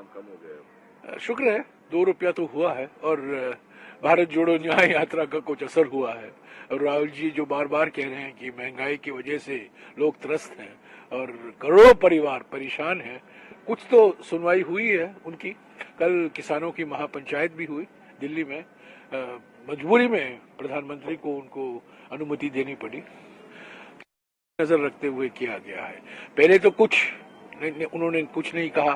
कम हो गया है। शुक्र है 2 रुपया तो हुआ है और भारत जोड़ो न्याय यात्रा का कुछ असर हुआ है। और राहुल जी जो बार बार कह रहे हैं कि महंगाई की वजह से लोग त्रस्त हैं और करोड़ों परिवार परेशान हैं, कुछ तो सुनवाई हुई है उनकी। कल किसानों की महापंचायत भी हुई दिल्ली में। मजबूरी में प्रधानमंत्री को उनको अनुमति देनी पड़ी, नजर रखते हुए किया गया है। पहले तो उन्होंने कुछ नहीं कहा,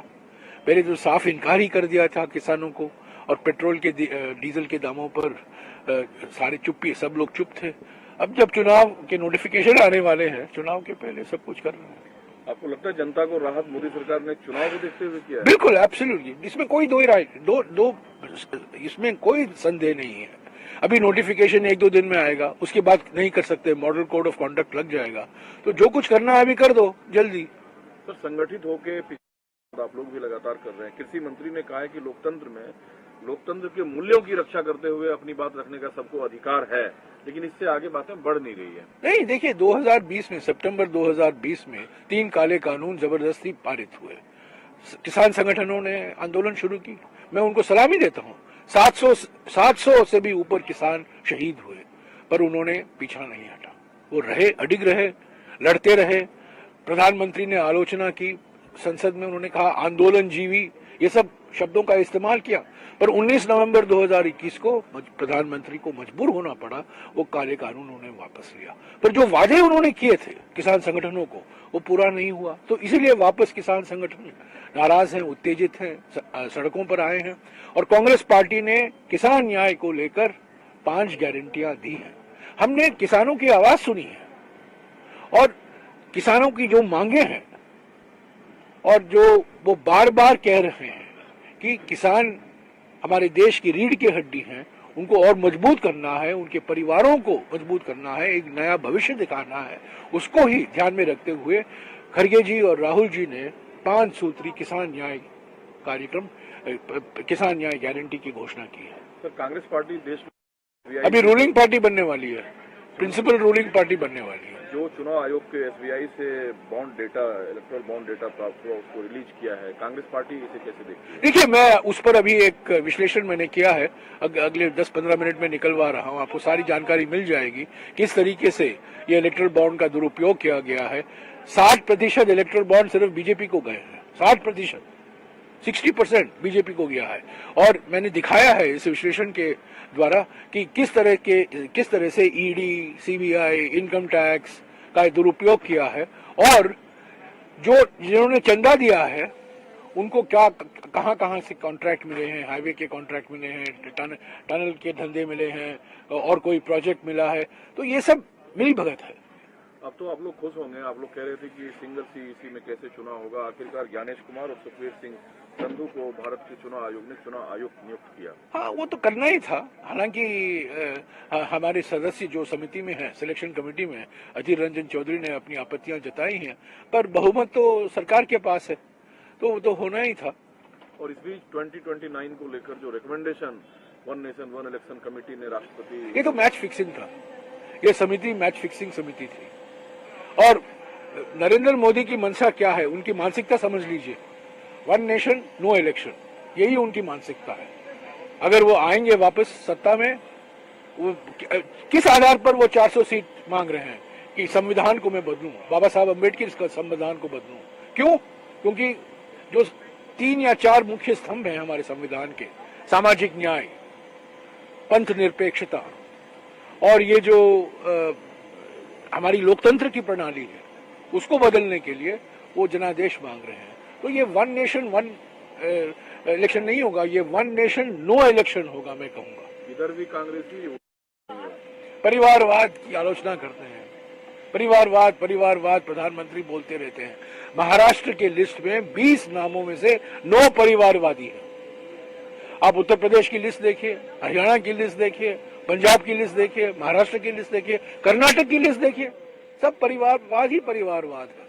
पहले तो साफ इनकार ही कर दिया था किसानों को, और पेट्रोल के डीजल के दामों पर सारे सब लोग चुप थे। अब जब चुनाव के नोटिफिकेशन आने वाले हैं, चुनाव के पहले सब कुछ कर रहे हैं। आपको लगता है जनता को राहत मोदी सरकार ने चुनाव को देखते हुए किया है? बिल्कुल, एब्सोल्युटली, इसमें कोई इसमें कोई संदेह नहीं है। अभी नोटिफिकेशन 1-2 दिन में आएगा, उसके बाद नहीं कर सकते, मॉडल कोड ऑफ कॉन्डक्ट लग जाएगा, तो जो कुछ करना है अभी कर दो जल्दी। सर, संगठित होके आप लोग भी लगातार कर रहे हैं। कृषि मंत्री ने कहा है कि लोकतंत्र के मूल्यों की रक्षा करते हुए अपनी बात रखने का सबको अधिकार है, लेकिन इससे आगे बातें बढ़ नहीं रही है। नहीं, देखिए 2020 में, सितंबर 2020 में 3 काले कानून जबरदस्ती पारित हुए। किसान संगठनों ने आंदोलन शुरू की, मैं उनको सलामी देता हूँ। 700 से भी ऊपर किसान शहीद हुए, पर उन्होंने पीछा नहीं हटा, वो रहे, अडिग रहे, लड़ते रहे। प्रधानमंत्री ने आलोचना की, संसद में उन्होंने कहा आंदोलन जीवी, ये सब शब्दों का इस्तेमाल किया, पर 19 नवंबर 2021 को प्रधानमंत्री को मजबूर होना पड़ा, वो काले कानून उन्होंने वापस लिया। पर जो वादे उन्होंने किए थे किसान संगठनों को, वो पूरा नहीं हुआ, तो इसीलिए वापस किसान संगठन नाराज हैं, उत्तेजित हैं, सड़कों पर आए हैं। और कांग्रेस पार्टी ने किसान न्याय को लेकर 5 गारंटियां दी हैं। हमने किसानों की आवाज सुनी है और किसानों की जो मांगे हैं, और जो वो बार बार कह रहे हैं कि किसान हमारे देश की रीढ़ की हड्डी हैं, उनको और मजबूत करना है, उनके परिवारों को मजबूत करना है, एक नया भविष्य दिखाना है, उसको ही ध्यान में रखते हुए खड़गे जी और राहुल जी ने 5 सूत्री किसान न्याय कार्यक्रम, किसान न्याय गारंटी की घोषणा की है। सर, कांग्रेस पार्टी देश में अभी रूलिंग पार्टी बनने वाली है, प्रिंसिपल रूलिंग पार्टी बनने वाली है। जो चुनाव आयोग के एसबीआई से bond data, erectile bond data प्राप्त हुआ, उसको रिलीज किया है, कांग्रेस पार्टी इसे कैसे देखती है? देखिए, मैं उस पर अभी एक विश्लेषण मैंने किया है, अगले 10-15 मिनट में निकलवा रहा हूं, आपको सारी जानकारी मिल जाएगी किस तरीके से ये इलेक्ट्रल बॉन्ड का दुरुपयोग किया गया है। 60% इलेक्ट्रल बॉन्ड सिर्फ बीजेपी को गए हैं, 60%, 60% बीजेपी को गया है। और मैंने दिखाया है इस विश्लेषण के द्वारा कि किस तरह से ईडी, सीबीआई, इनकम टैक्स का दुरुपयोग किया है, और जिन्होंने चंदा दिया है उनको कहां से कॉन्ट्रैक्ट मिले हैं, हाईवे के कॉन्ट्रैक्ट मिले हैं, टनल के धंधे मिले हैं, और कोई प्रोजेक्ट मिला है, तो ये सब मिली भगत है। अब तो आप लोग खुश होंगे, आप लोग कह रहे थे कि सिंगल सीईसी में कैसे चुनाव होगा, आखिरकार ज्ञानेश कुमार और सुखबीर सिंह संधू को भारत के चुनाव आयोग ने चुनाव आयुक्त नियुक्त किया। हाँ, वो तो करना ही था। हालांकि हमारे सदस्य जो समिति में है, सिलेक्शन कमेटी में, अधीर रंजन चौधरी ने अपनी आपत्तियां जताई हैं, पर बहुमत तो सरकार के पास है, तो वो तो होना ही था। और इस बीच 2029 को लेकर जो recommendation one nation one election committee ने राष्ट्रपति, ये तो मैच फिक्सिंग था, ये समिति मैच फिक्सिंग समिति थी। और नरेंद्र मोदी की मंशा क्या है, उनकी मानसिकता समझ लीजिए, 1 नेशन नो इलेक्शन, यही उनकी मानसिकता है। अगर वो आएंगे वापस सत्ता में, वो किस आधार पर वो 400 सीट मांग रहे हैं कि संविधान को मैं बदलूं, बाबा साहब अम्बेडकर का संविधान को बदलूं? क्यों? क्योंकि जो 3 या 4 मुख्य स्तंभ हैं हमारे संविधान के, सामाजिक न्याय, पंथ निरपेक्षता, और ये जो हमारी लोकतंत्र की प्रणाली है, उसको बदलने के लिए वो जनादेश मांग रहे हैं। तो ये 1 नेशन 1 इलेक्शन नहीं होगा, ये 1 नेशन नो इलेक्शन होगा, मैं कहूंगा। इधर भी कांग्रेसी परिवारवाद की आलोचना करते हैं, परिवारवाद प्रधानमंत्री बोलते रहते हैं। महाराष्ट्र के लिस्ट में 20 नामों में से 9 परिवारवादी हैं। आप उत्तर प्रदेश की लिस्ट देखिए, हरियाणा की लिस्ट देखिए, पंजाब की लिस्ट देखिए, महाराष्ट्र की लिस्ट देखिए, कर्नाटक की लिस्ट देखिए, सब परिवारवाद ही परिवारवाद है।